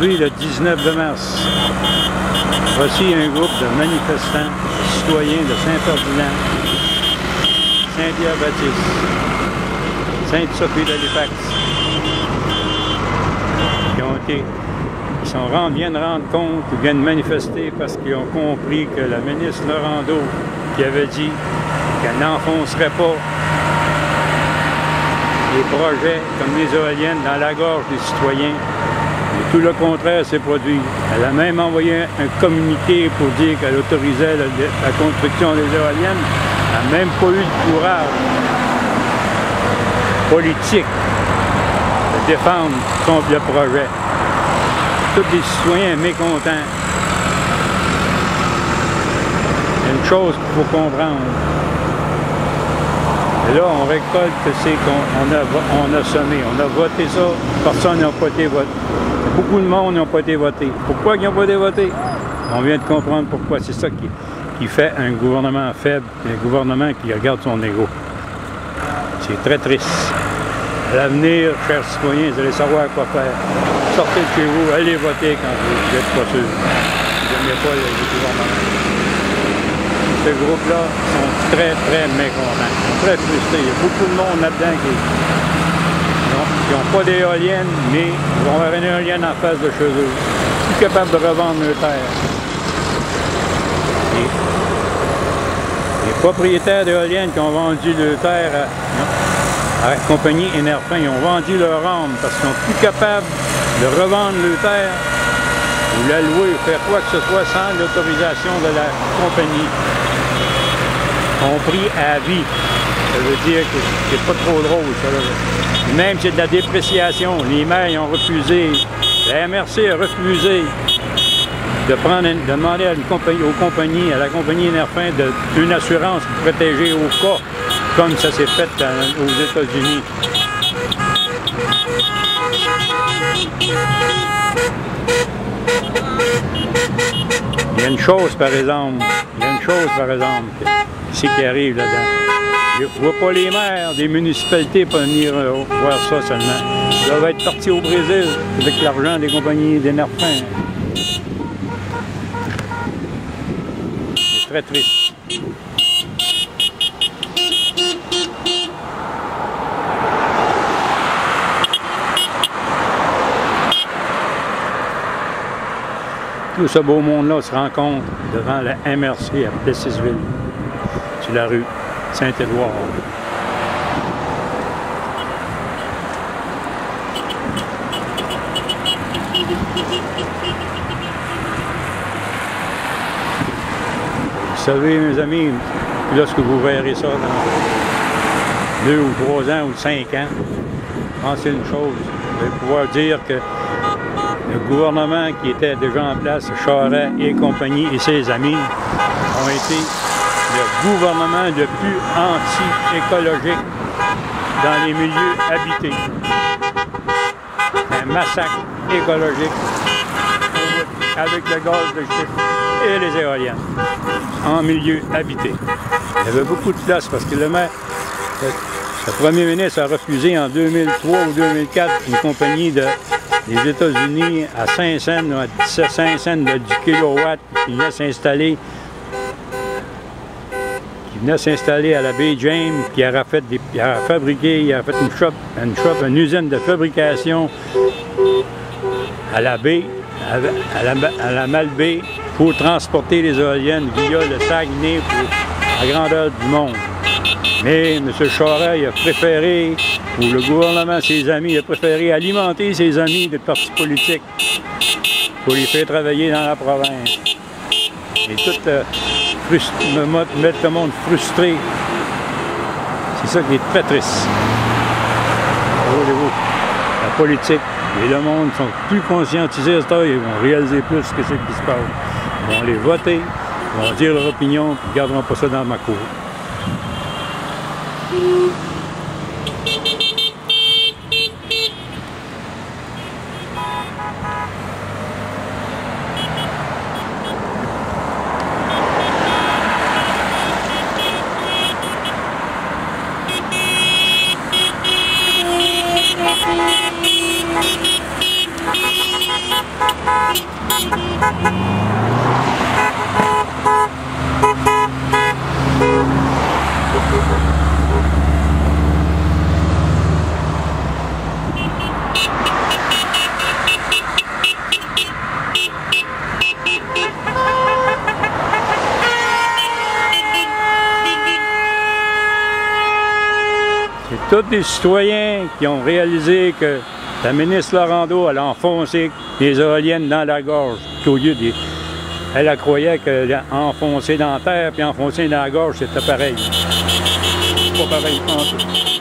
Aujourd'hui, le 19 mars, voici un groupe de manifestants, citoyens de Saint-Ferdinand, Saint-Pierre-Baptiste, Sainte-Sophie-de-l'Halifax, qui viennent rendre compte, qui viennent manifester parce qu'ils ont compris que la ministre Laurendeau, qui avait dit qu'elle n'enfoncerait pas les projets comme les éoliennes dans la gorge des citoyens. Et tout le contraire s'est produit. Elle a même envoyé un communiqué pour dire qu'elle autorisait la construction des éoliennes. Elle n'a même pas eu le courage politique de défendre le projet. Tous les citoyens mécontents. Il y a une chose qu'il faut comprendre. Et là, on récolte ce qu'on a semé. On a voté ça, personne n'a pas été voté. Beaucoup de monde n'ont pas été votés. Pourquoi ils n'ont pas été votés? On vient de comprendre pourquoi. C'est ça qui fait un gouvernement faible, un gouvernement qui regarde son ego. C'est très triste. À l'avenir, chers citoyens, vous allez savoir quoi faire. Sortez de chez vous, allez voter quand vous n'êtes pas sûr. Vous n'aimez pas le gouvernement. Ce groupe-là sont très, très mécontents. Ils sont très frustrés. Il y a beaucoup de monde là-dedans qui n'ont pas d'éoliennes, mais ils vont avoir une éolienne en face de chez eux. Ils sont capables de revendre leur terre. Les propriétaires d'éoliennes qui ont vendu leur terre à la compagnie Énerphin, ils ont vendu leur âme parce qu'ils sont plus capables de revendre leur terre ou la louer ou faire quoi que ce soit sans l'autorisation de la compagnie. On prie à vie. Ça veut dire que c'est pas trop drôle, ça. Même si c'est de la dépréciation. Les maires ont refusé. La MRC a refusé de demander à la compagnie Énerphin d'une assurance pour protéger au cas, comme ça s'est fait aux États-Unis. Il y a une chose, par exemple, c'est qui arrive là-dedans. Je ne vois pas les maires des municipalités pour venir voir ça seulement. Ils doivent être partis au Brésil avec l'argent des compagnies d'Énerphin. C'est très triste. Tout ce beau monde-là se rencontre devant la MRC à Plessisville, sur la rue Saint-Édouard. Vous savez, mes amis, lorsque vous verrez ça dans 2 ou 3 ans ou 5 ans, pensez une chose, vous allez pouvoir dire que le gouvernement qui était déjà en place, Charest et compagnie et ses amis, ont été le gouvernement le plus anti-écologique dans les milieux habités. Un massacre écologique avec le gaz de schiste et les éoliennes en milieu habité. Il y avait beaucoup de place parce que le premier ministre a refusé en 2003 ou 2004 une compagnie des États-Unis à 5 cents, à 5 cents du kilowatt qui venait s'installer à la baie James, qui a fait une usine de fabrication à la baie, à la Malbaie, pour transporter les éoliennes via le Saguenay pour la grandeur du monde. Mais M. Charest a préféré, ou le gouvernement, ses amis, a préféré alimenter ses amis de partis politiques pour les faire travailler dans la province. Et tout mettre le monde frustré. C'est ça qui est très triste. La politique et le monde sont plus conscientisés à ce temps, ils vont réaliser plus ce que c'est qui se passe. Ils vont aller voter, ils vont dire leur opinion, puis ils ne garderont pas ça dans ma cour. Thank you. tous des citoyens qui ont réalisé que la ministre Laurendeau, elle a enfoncé les éoliennes dans la gorge, qu'au lieu de... Elle croyait qu'enfoncer dans la terre puis enfoncer dans la gorge, c'était pareil. C'est pas pareil en tout.